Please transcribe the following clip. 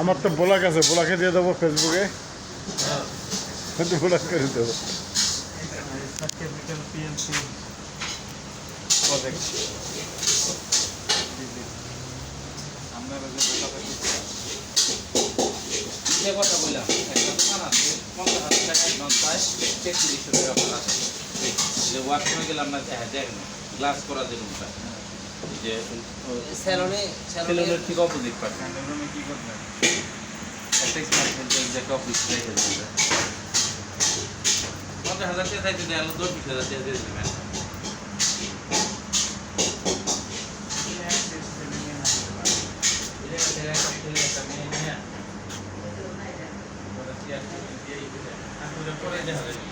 আমার তো ব্লগ আছে, ব্লগে দিয়ে দেবো ফেসবুকে, ব্লগ করে দেবো। কেমিক্যাল পিএলসি প্রজেক্ট আপনারা যে কথা বললাম, একটা দোকান আছে 50,000 টাকা অ্যাডভান্স পায়, 3300 টাকা ভাড়া আছে। যে ওয়ার্কশপে গেলাম না, দেখেন গ্লাস করা যে রুমটা, যে সেলুনের ঠিক অপোজিট পার্ট। রুমে কি করবেন? একটা স্মার্ট সেন্টার যে একটা অফিস রেখে দিতে 50,000 টাকা চাইতে দেয়, 10-20,000 টাকা দিয়ে দেবেন। পরে দেখা যাবে।